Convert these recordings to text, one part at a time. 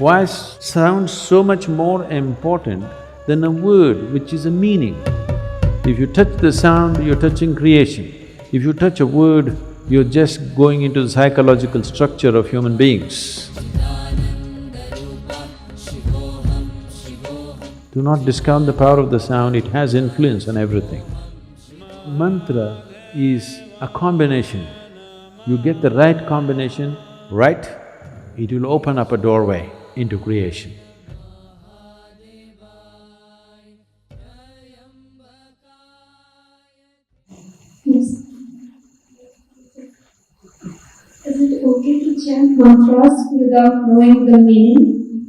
Why sound so much more important than a word which is a meaning? If you touch the sound, you're touching creation. If you touch a word, you're just going into the psychological structure of human beings. Do not discount the power of the sound, it has influence on everything. Mantra is a combination. You get the right combination, right, it will open up a doorway into creation. Yes. Is it okay to chant mantras without knowing the meaning?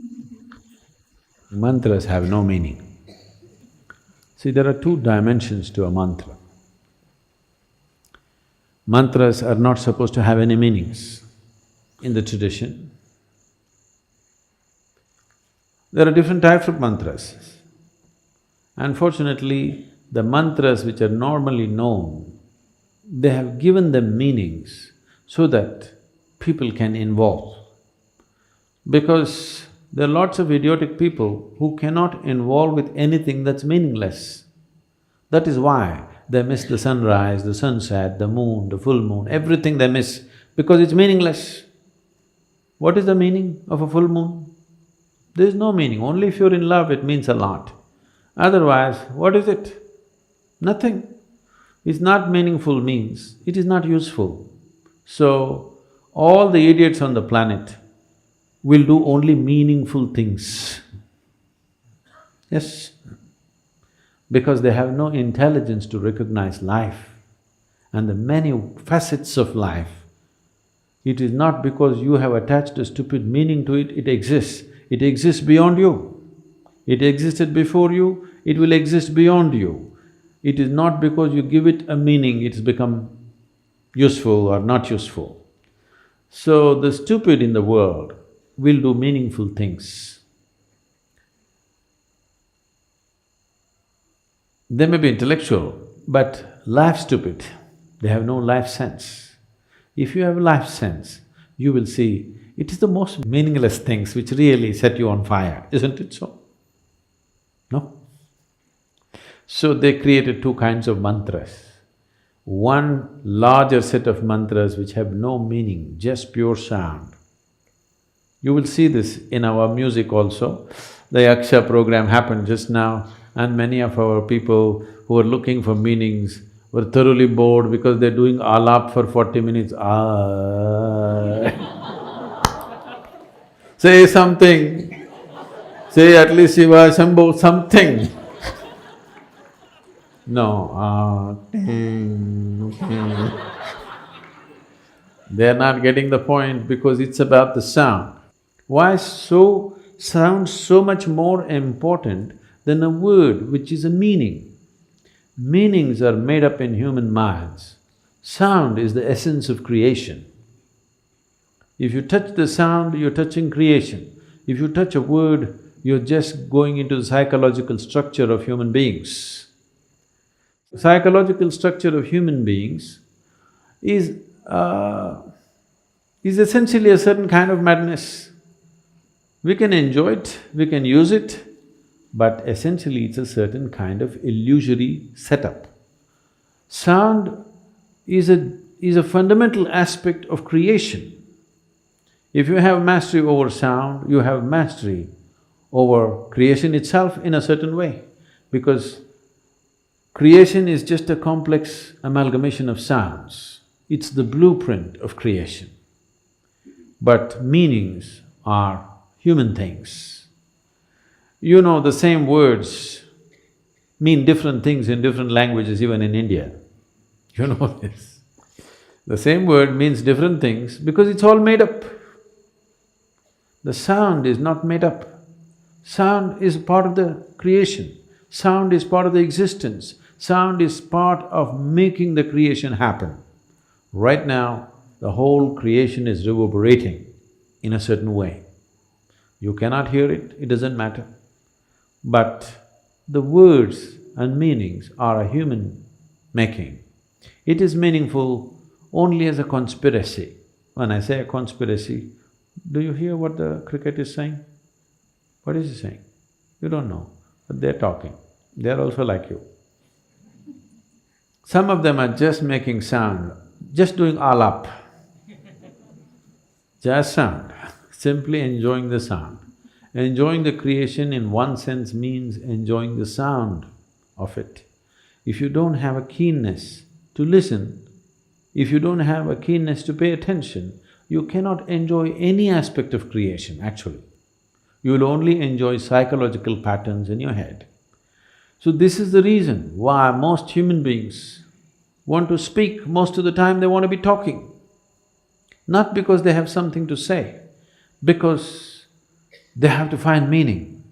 Mantras have no meaning. See, there are two dimensions to a mantra. Mantras are not supposed to have any meanings in the tradition. There are different types of mantras. Unfortunately, the mantras which are normally known, they have given them meanings so that people can involve. Because there are lots of idiotic people who cannot involve with anything that's meaningless. That is why they miss the sunrise, the sunset, the moon, the full moon, everything they miss because it's meaningless. What is the meaning of a full moon? There is no meaning, only if you're in love it means a lot. Otherwise, what is it? Nothing. It's not meaningful means it is not useful. So, all the idiots on the planet will do only meaningful things. Yes, because they have no intelligence to recognize life and the many facets of life. It is not because you have attached a stupid meaning to it, it exists. It exists beyond you. It existed before you, it will exist beyond you. It is not because you give it a meaning, it's become useful or not useful. So the stupid in the world will do meaningful things. They may be intellectual, but life stupid, they have no life sense. If you have life sense, you will see it is the most meaningless things which really set you on fire, isn't it so? No? So they created two kinds of mantras. One larger set of mantras which have no meaning, just pure sound. You will see this in our music also. The Yaksha program happened just now and many of our people who are looking for meanings were thoroughly bored because they're doing alap for 40 minutes, Say something, say at least Shiva, Shambho, something. No, They're not getting the point because it's about the sound. Why sound so much more important than a word which is a meaning? Meanings are made up in human minds. Sound is the essence of creation. If you touch the sound, you're touching creation. If you touch a word, you're just going into the psychological structure of human beings. Psychological structure of human beings is essentially a certain kind of madness. We can enjoy it, we can use it, but essentially it's a certain kind of illusory setup. Sound is a fundamental aspect of creation. If you have mastery over sound, you have mastery over creation itself in a certain way, because creation is just a complex amalgamation of sounds. It's the blueprint of creation. But meanings are human things. You know, the same words mean different things in different languages, even in India. You know this. The same word means different things because it's all made up. The sound is not made up. Sound is part of the creation. Sound is part of the existence. Sound is part of making the creation happen. Right now, the whole creation is reverberating in a certain way. You cannot hear it, it doesn't matter. But the words and meanings are a human making. It is meaningful only as a conspiracy. When I say a conspiracy, do you hear what the cricket is saying? What is he saying? You don't know, but they're talking. They're also like you. Some of them are just making sound, just doing alap, just sound, simply enjoying the sound. Enjoying the creation in one sense means enjoying the sound of it. If you don't have a keenness to listen, if you don't have a keenness to pay attention, you cannot enjoy any aspect of creation, actually. You will only enjoy psychological patterns in your head. So this is the reason why most human beings want to speak, most of the time they want to be talking. Not because they have something to say, because they have to find meaning.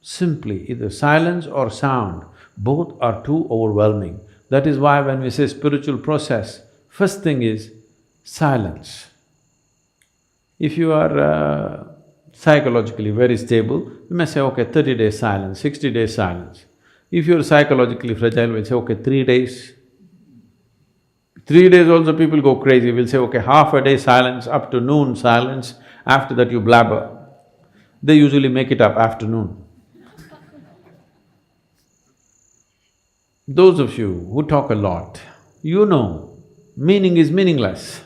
Simply, either silence or sound, both are too overwhelming. That is why when we say spiritual process, first thing is silence. If you are psychologically very stable, you may say, okay, 30 days silence, 60 days silence. If you're psychologically fragile, we'll say, okay, 3 days. 3 days also people go crazy, we'll say, okay, half a day silence, up to noon silence, after that you blabber. They usually make it up afternoon. Those of you who talk a lot, you know, meaning is meaningless.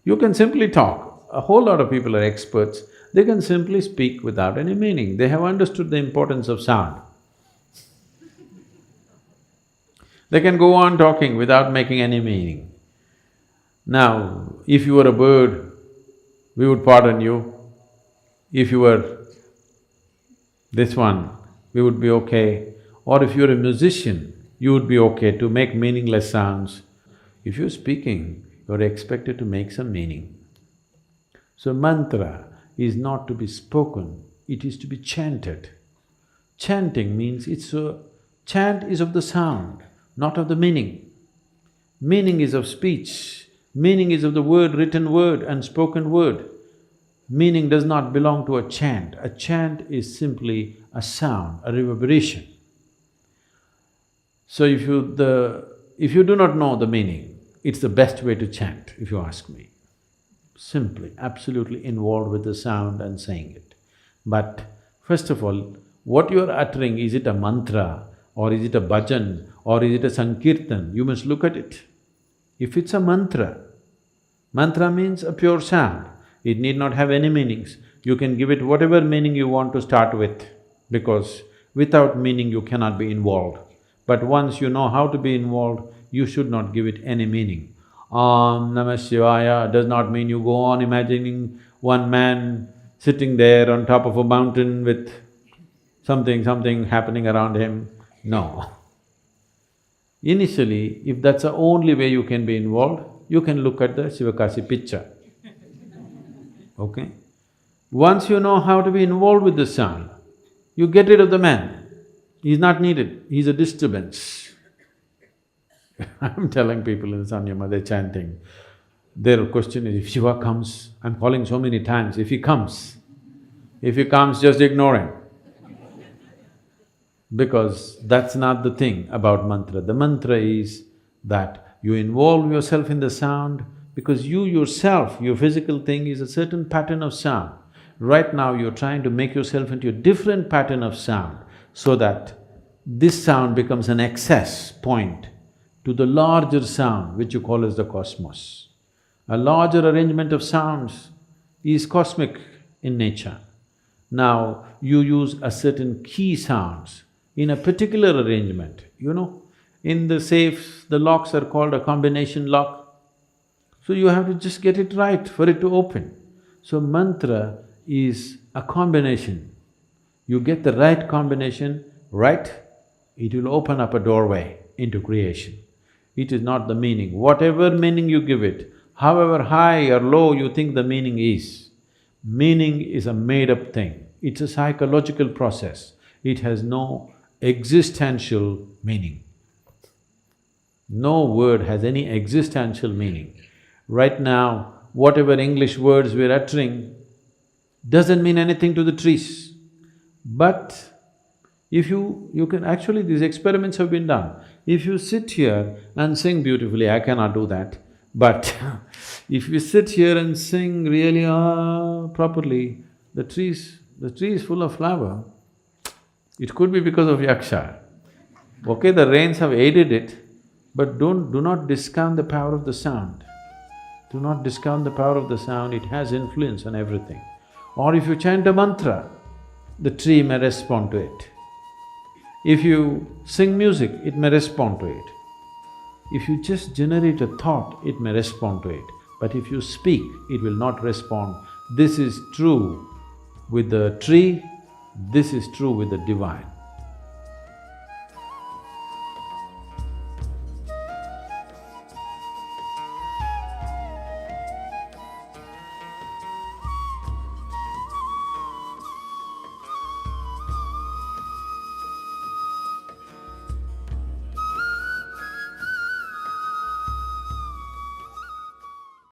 You can simply talk. A whole lot of people are experts, they can simply speak without any meaning. They have understood the importance of sound. They can go on talking without making any meaning. Now, if you were a bird, we would pardon you. If you were this one, we would be okay. Or if you're a musician, you would be okay to make meaningless sounds. If you're speaking, you're expected to make some meaning. So mantra is not to be spoken, it is to be chanted. Chanting means chant is of the sound, not of the meaning. Meaning is of speech, meaning is of the word, written word and spoken word. Meaning does not belong to a chant. A chant is simply a sound, a reverberation. So if you do not know the meaning, it's the best way to chant, if you ask me. Simply, absolutely involved with the sound and saying it. But first of all, what you are uttering, is it a mantra or is it a bhajan or is it a sankirtan? You must look at it. If it's a mantra, mantra means a pure sound. It need not have any meanings. You can give it whatever meaning you want to start with, because without meaning you cannot be involved. But once you know how to be involved, you should not give it any meaning. Om Namah Shivaya does not mean you go on imagining one man sitting there on top of a mountain with something happening around him. No. Initially, if that's the only way you can be involved, you can look at the Sivakasi picture. Okay? Once you know how to be involved with the sound, you get rid of the man. He's not needed, he's a disturbance. I'm telling people in Sanyama, they're chanting. Their question is, if Shiva comes, I'm calling so many times, if he comes, just ignore him. Because that's not the thing about mantra. The mantra is that you involve yourself in the sound, because you yourself, your physical thing is a certain pattern of sound. Right now you're trying to make yourself into a different pattern of sound, so that this sound becomes an access point to the larger sound which you call as the cosmos. A larger arrangement of sounds is cosmic in nature. Now, you use a certain key sounds in a particular arrangement, you know. In the safes, the locks are called a combination lock. So you have to just get it right for it to open. So mantra is a combination. You get the right combination right, it will open up a doorway into creation. It is not the meaning. Whatever meaning you give it, however high or low you think the meaning is a made-up thing. It's a psychological process. It has no existential meaning. No word has any existential meaning. Right now, whatever English words we're uttering doesn't mean anything to the trees. But if you can… actually these experiments have been done. If you sit here and sing beautifully, I cannot do that, but if you sit here and sing really properly, the tree is full of flower. It could be because of yaksha. Okay, the rains have aided it, but do not discount the power of the sound. Do not discount the power of the sound, it has influence on everything. Or if you chant a mantra, the tree may respond to it. If you sing music, it may respond to it. If you just generate a thought, it may respond to it. But if you speak, it will not respond. This is true with the tree, this is true with the divine.